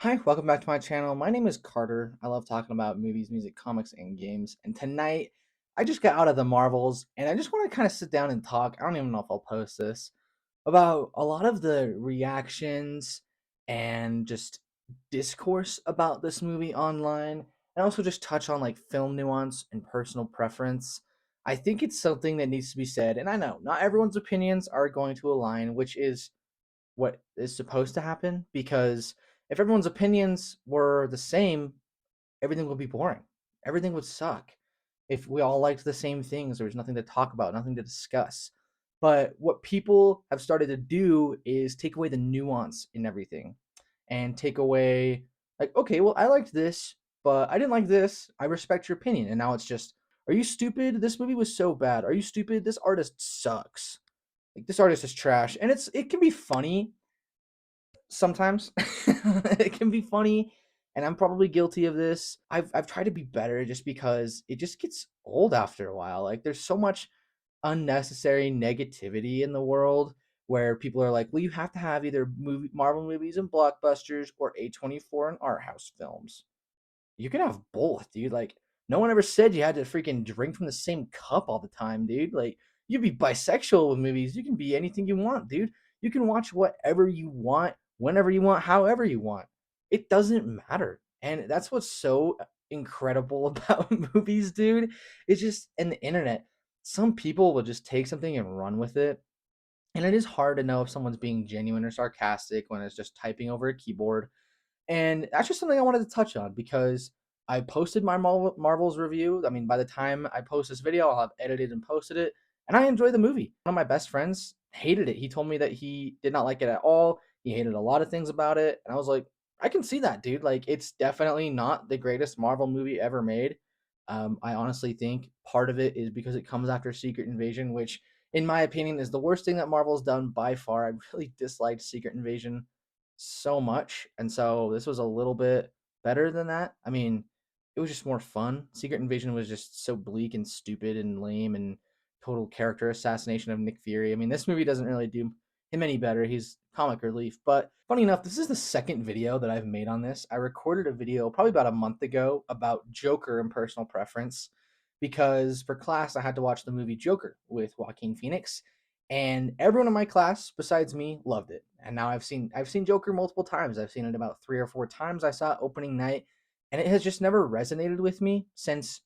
Hi, welcome back to my channel. My name is Carter. I love talking about movies, music, comics, and games. And tonight, I just got out of the Marvels, and I just want to kind of sit down and talk. I don't even know if I'll post this about a lot of the reactions and just discourse about this movie online, and also just touch on like film nuance and personal preference. I think it's something that needs to be said, and I know not everyone's opinions are going to align, which is what is supposed to happen because if everyone's opinions were the same, everything would be boring. Everything would suck. If we all liked the same things, there was nothing to talk about, nothing to discuss. But what people have started to do is take away the nuance in everything and take away, like, okay, well, I liked this, but I didn't like this. I respect your opinion. And now it's just, are you stupid? This movie was so bad. Are you stupid? This artist sucks. Like, this artist is trash. And it can be funny sometimes. It can be funny, and I'm probably guilty of this. I've tried to be better just because it just gets old after a while. Like, there's so much unnecessary negativity in the world where people are like, well, you have to have either Marvel movies and blockbusters or A24 and art house films. You can have both, dude. Like, no one ever said you had to freaking drink from the same cup all the time, dude. Like, you be bisexual with movies. You can be anything you want, dude. You can watch whatever you want, whenever you want, however you want. It doesn't matter. And that's what's so incredible about movies, dude. It's just in the internet. Some people will just take something and run with it. And it is hard to know if someone's being genuine or sarcastic when it's just typing over a keyboard, and that's just something I wanted to touch on because I posted my Marvel's review. I mean, by the time I post this video, I'll have edited and posted it. And I enjoy the movie. One of my best friends hated it. He told me that he did not like it at all. He hated a lot of things about it. And I was like, I can see that, dude. Like, it's definitely not the greatest Marvel movie ever made. I honestly think part of it is because it comes after Secret Invasion, which, in my opinion, is the worst thing that Marvel's done by far. I really disliked Secret Invasion so much, and so this was a little bit better than that. I mean, it was just more fun. Secret Invasion was just so bleak and stupid and lame and total character assassination of Nick Fury. I mean, this movie doesn't really do him any better. He's comic relief. But funny enough, this is the second video that I've made on this. I recorded a video probably about a month ago about Joker and personal preference because for class I had to watch the movie Joker with Joaquin Phoenix, and everyone in my class besides me loved it. And now I've seen Joker multiple times. I've seen it about 3 or 4 times. I saw it opening night, and it has just never resonated with me since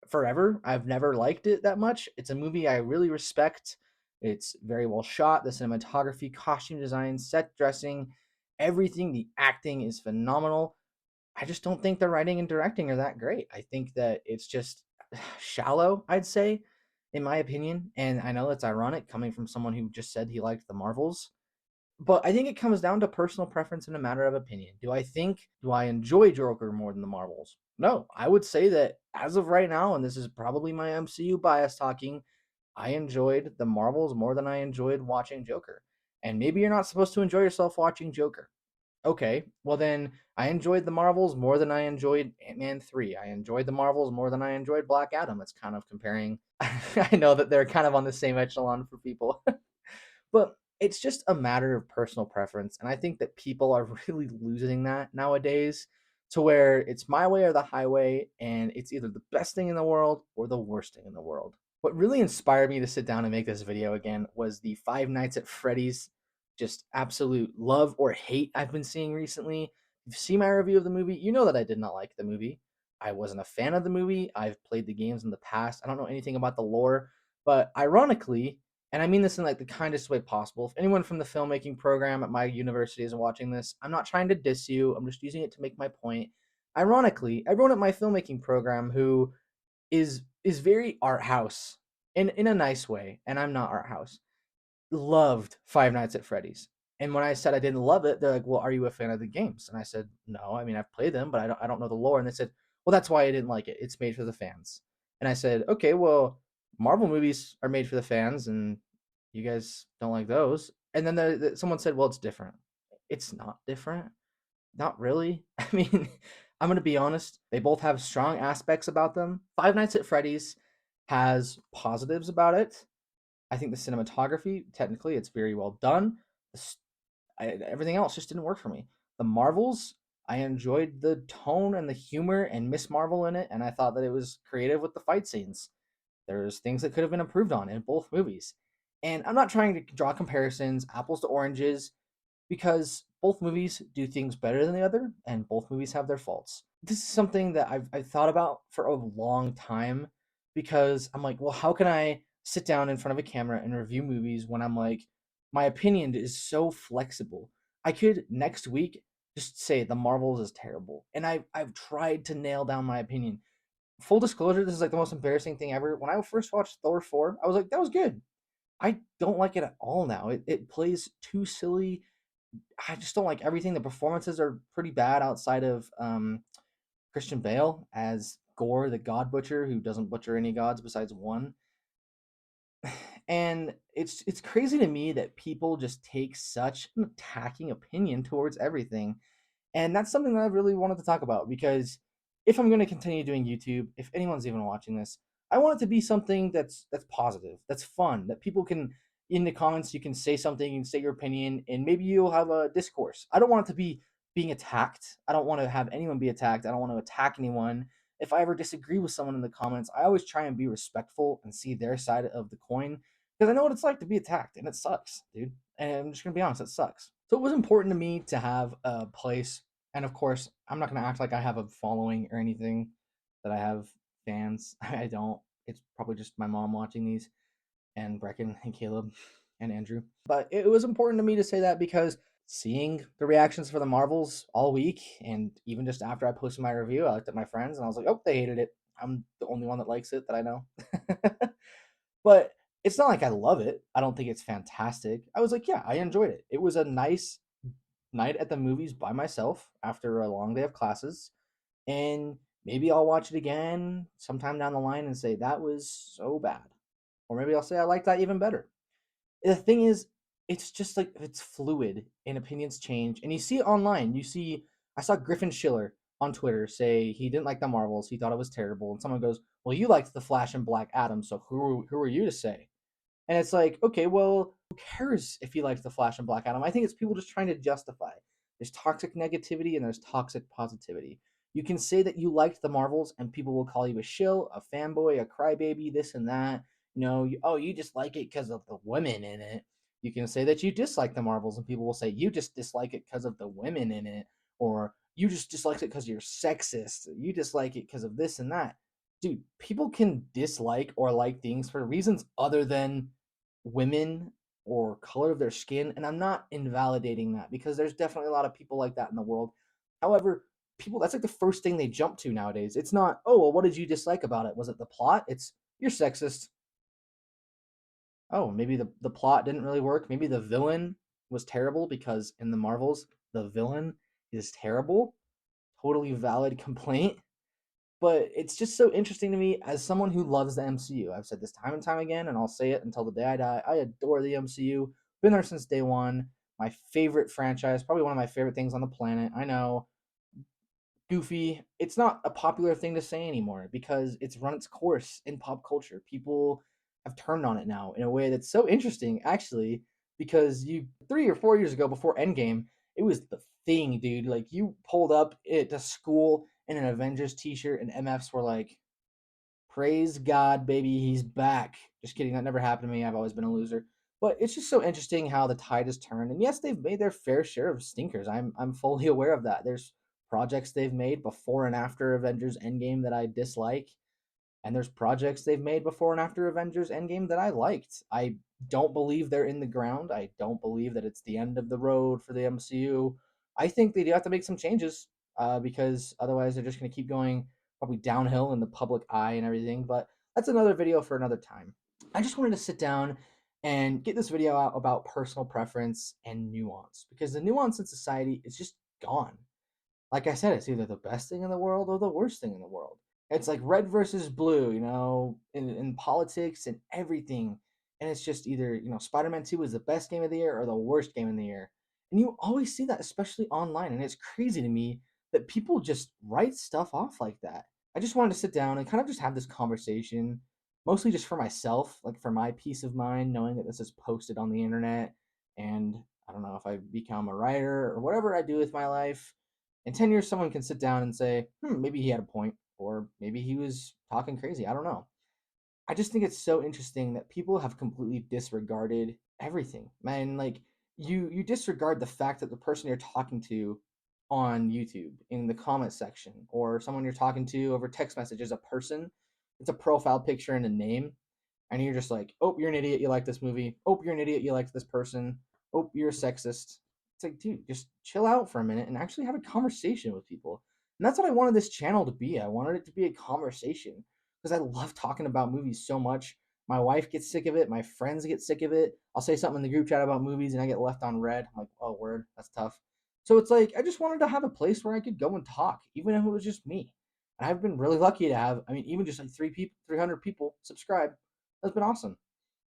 forever. I've never liked it that much. It's a movie I really respect. It's very well shot. The cinematography, costume design, set dressing, everything, the acting is phenomenal. I just don't think the writing and directing are that great. I think that it's just shallow, I'd say, in my opinion. And I know that's ironic coming from someone who just said he liked the Marvels. But I think it comes down to personal preference and a matter of opinion. Do I enjoy Joker more than the Marvels? No, I would say that as of right now, and this is probably my MCU bias talking, I enjoyed the Marvels more than I enjoyed watching Joker. And maybe you're not supposed to enjoy yourself watching Joker. Okay, well then I enjoyed the Marvels more than I enjoyed Ant-Man 3. I enjoyed the Marvels more than I enjoyed Black Adam. It's kind of comparing. I know that they're kind of on the same echelon for people. But it's just a matter of personal preference, and I think that people are really losing that nowadays to where it's my way or the highway, and it's either the best thing in the world or the worst thing in the world. What really inspired me to sit down and make this video again was the Five Nights at Freddy's just absolute love or hate I've been seeing recently. If you see my review of the movie, you know that I did not like the movie. I wasn't a fan of the movie. I've played the games in the past. I don't know anything about the lore, but ironically, and I mean this in like the kindest way possible. If anyone from the filmmaking program at my university is watching this, I'm not trying to diss you. I'm just using it to make my point. Ironically, everyone at my filmmaking program who is very art house in a nice way, and I'm not art house, loved Five Nights at Freddy's. And when I said I didn't love it, they're like, "Well, are you a fan of the games?" And I said, "No. I mean, I've played them, but I don't know the lore." And they said, "Well, that's why I didn't like it. It's made for the fans." And I said, "Okay, well, Marvel movies are made for the fans, and you guys don't like those." And then someone said, "Well, it's different." It's not different. Not really. I mean, I'm gonna be honest. They both have strong aspects about them. Five Nights at Freddy's has positives about it. I think the cinematography, technically, it's very well done. Everything else just didn't work for me. The Marvels, I enjoyed the tone and the humor and Miss Marvel in it, and I thought that it was creative with the fight scenes. There's things that could have been improved on in both movies. And I'm not trying to draw comparisons, apples to oranges, because both movies do things better than the other, and both movies have their faults. This is something that I've thought about for a long time because I'm like, well, how can I sit down in front of a camera and review movies when I'm like, my opinion is so flexible. I could next week just say The Marvels is terrible, and I've tried to nail down my opinion. Full disclosure, this is like the most embarrassing thing ever. When I first watched Thor 4, I was like, that was good. I don't like it at all now. It plays too silly. I just don't like everything. The performances are pretty bad outside of Christian Bale as Gore, the God Butcher, who doesn't butcher any gods besides one. And it's crazy to me that people just take such an attacking opinion towards everything. And that's something that I really wanted to talk about because if I'm going to continue doing YouTube, if anyone's even watching this, I want it to be something that's positive, that's fun, that people can in the comments you can say something, you can say your opinion, and maybe you'll have a discourse. I don't want it to be being attacked. I don't want to have anyone be attacked. I don't want to attack anyone. If I ever disagree with someone in the comments, I always try and be respectful and see their side of the coin because I know what it's like to be attacked, and it sucks, dude. And I'm just gonna be honest, it sucks. So it was important to me to have a place, and of course, I'm not gonna act like I have a following or anything, that I have fans. I don't. It's probably just my mom watching these, and Brecken and Caleb and Andrew. But it was important to me to say that because seeing the reactions for the Marvels all week, and even just after I posted my review, I looked at my friends and I was like, oh, they hated it. I'm the only one that likes it that I know. But it's not like I love it. I don't think it's fantastic. I was like, yeah, I enjoyed it. It was a nice night at the movies by myself after a long day of classes. And maybe I'll watch it again sometime down the line and say that was so bad. Or maybe I'll say I like that even better. The thing is, it's just like it's fluid and opinions change. And you see it online. I saw Griffin Schiller on Twitter say he didn't like the Marvels. He thought it was terrible. And someone goes, well, you liked the Flash and Black Adam. So who are you to say? And it's like, okay, well, who cares if you liked the Flash and Black Adam? I think it's people just trying to justify. There's toxic negativity and there's toxic positivity. You can say that you liked the Marvels and people will call you a shill, a fanboy, a crybaby, this and that. You just like it because of the women in it. You can say that you dislike the Marvels and people will say you just dislike it because of the women in it, or you just dislike it because you're sexist. You dislike it because of this and that. Dude, people can dislike or like things for reasons other than women or color of their skin, and I'm not invalidating that because there's definitely a lot of people like that in the world. However, people, that's like the first thing they jump to nowadays. It's not, oh, well, what did you dislike about it? Was it the plot? It's, you're sexist. Oh, maybe the plot didn't really work. Maybe the villain was terrible because in the Marvels, the villain is terrible. Totally valid complaint. But it's just so interesting to me as someone who loves the MCU. I've said this time and time again, and I'll say it until the day I die. I adore the MCU. Been there since day one. My favorite franchise, probably one of my favorite things on the planet. I know, goofy. It's not a popular thing to say anymore because it's run its course in pop culture. People have turned on it now in a way that's so interesting, actually, because 3 or 4 years ago, before Endgame, it was the thing, dude. Like you pulled up it to school in an Avengers t-shirt, and MFs were like, praise God, baby, he's back. Just kidding, that never happened to me. I've always been a loser. But it's just so interesting how the tide has turned. And yes, they've made their fair share of stinkers. I'm fully aware of that. There's projects they've made before and after Avengers Endgame that I dislike, and there's projects they've made before and after Avengers Endgame that I liked. I don't believe they're in the ground. I don't believe that it's the end of the road for the MCU. I think they do have to make some changes because otherwise they're just going to keep going probably downhill in the public eye and everything. But that's another video for another time. I just wanted to sit down and get this video out about personal preference and nuance because the nuance in society is just gone. Like I said, it's either the best thing in the world or the worst thing in the world. It's like red versus blue, in politics and everything. And it's just either, Spider-Man 2 is the best game of the year or the worst game of the year. And you always see that, especially online. And it's crazy to me that people just write stuff off like that. I just wanted to sit down and kind of just have this conversation, mostly just for myself, like for my peace of mind, knowing that this is posted on the internet. And I don't know if I become a writer or whatever I do with my life In 10 years, someone can sit down and say, maybe he had a point, or maybe he was talking crazy. I don't know. I just think it's so interesting that people have completely disregarded everything. Man, like you disregard the fact that the person you're talking to on YouTube in the comment section or someone you're talking to over text message is a person. It's a profile picture and a name. And you're just like, oh, you're an idiot, you like this movie. Oh, you're an idiot, you like this person. Oh, you're a sexist. It's like, dude, just chill out for a minute and actually have a conversation with people. And that's what I wanted this channel to be. I wanted it to be a conversation because I love talking about movies so much. My wife gets sick of it. My friends get sick of it. I'll say something in the group chat about movies and I get left on red. I'm like, oh, word, that's tough. So it's like, I just wanted to have a place where I could go and talk, even if it was just me. And I've been really lucky to have, I mean, even just like 300 people subscribe. That's been awesome.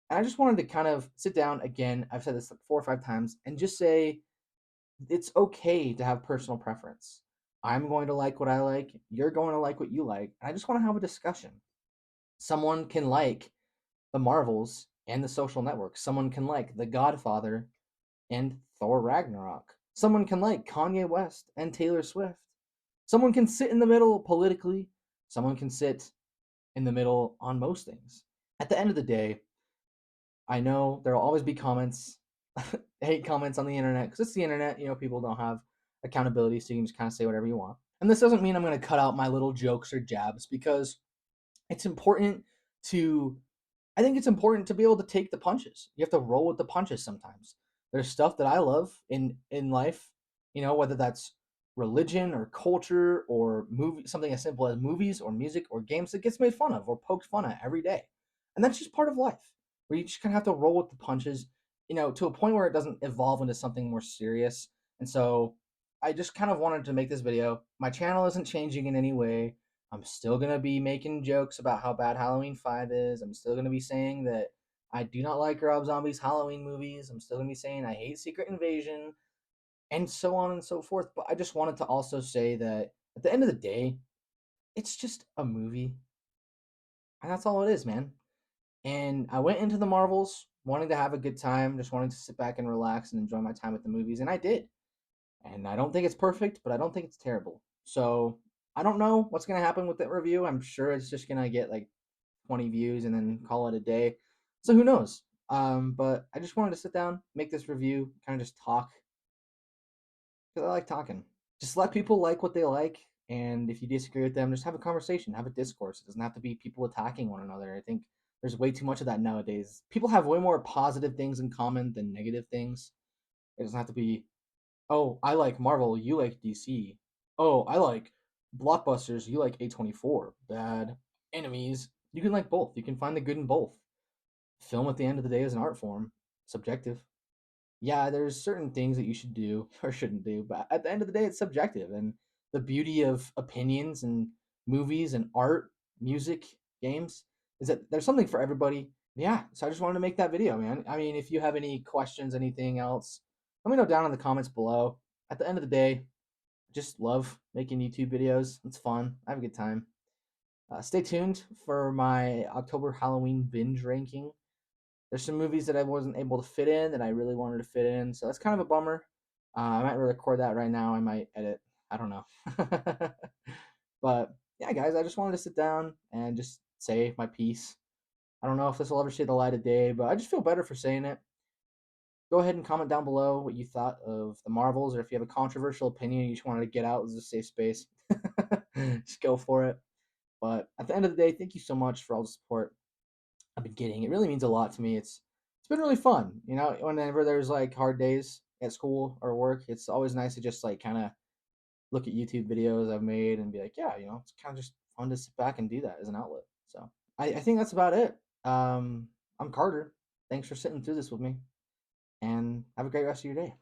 And I just wanted to kind of sit down again. I've said this like 4 or 5 times and just say it's okay to have personal preference. I'm going to like what I like. You're going to like what you like. And I just want to have a discussion. Someone can like the Marvels and the Social Network. Someone can like The Godfather and Thor Ragnarok. Someone can like Kanye West and Taylor Swift. Someone can sit in the middle politically. Someone can sit in the middle on most things. At the end of the day, I know there will always be comments, hate comments on the internet because it's the internet. You know, people don't have accountability, so you can just kind of say whatever you want. And this doesn't mean I'm going to cut out my little jokes or jabs because it's important to I think it's important to be able to take the punches. You have to roll with the punches sometimes. There's stuff that I love in life, you know, whether that's religion or culture or movie something as simple as movies or music or games that gets made fun of or poked fun at every day. And that's just part of life. Where you just kind of have to roll with the punches, you know, to a point where it doesn't evolve into something more serious. And so I just kind of wanted to make this video. My channel isn't changing in any way. I'm still going to be making jokes about how bad Halloween 5 is. I'm still going to be saying that I do not like Rob Zombie's Halloween movies. I'm still going to be saying I hate Secret Invasion and so on and so forth. But I just wanted to also say that at the end of the day, it's just a movie. And that's all it is, man. And I went into the Marvels wanting to have a good time, just wanting to sit back and relax and enjoy my time with the movies. And I did. And I don't think it's perfect, but I don't think it's terrible. So I don't know what's going to happen with that review. I'm sure it's just going to get like 20 views and then call it a day. So who knows? But I just wanted to sit down, make this review, kind of just talk because I like talking. Just let people like what they like. And if you disagree with them, just have a conversation, have a discourse. It doesn't have to be people attacking one another. I think there's way too much of that nowadays. People have way more positive things in common than negative things. It doesn't have to be, oh, I like Marvel, you like DC. Oh, I like blockbusters, you like A24. Bad enemies. You can like both. You can find the good in both. Film at the end of the day is an art form, subjective. Yeah, there's certain things that you should do or shouldn't do, but at the end of the day, it's subjective. And the beauty of opinions and movies and art, music, games is that there's something for everybody. Yeah, so I just wanted to make that video, man. I mean, if you have any questions, anything else, let me know down in the comments below. At the end of the day, I just love making YouTube videos. It's fun. I have a good time. Stay tuned for my October Halloween binge ranking. There's some movies that I wasn't able to fit in that I really wanted to fit in, so that's kind of a bummer. I might record that right now. I might edit. I don't know. But yeah, guys, I just wanted to sit down and just say my piece. I don't know if this will ever see the light of day, but I just feel better for saying it. Go ahead and comment down below what you thought of the Marvels, or if you have a controversial opinion you just wanted to get out. This is a safe space. Just go for it. But at the end of the day, thank you so much for all the support I've been getting. It really means a lot to me. It's been really fun. You know, whenever there's like hard days at school or work, it's always nice to just like kind of look at YouTube videos I've made and be like, yeah, you know, it's kind of just fun to sit back and do that as an outlet. So I think that's about it. I'm Carter. Thanks for sitting through this with me, and have a great rest of your day.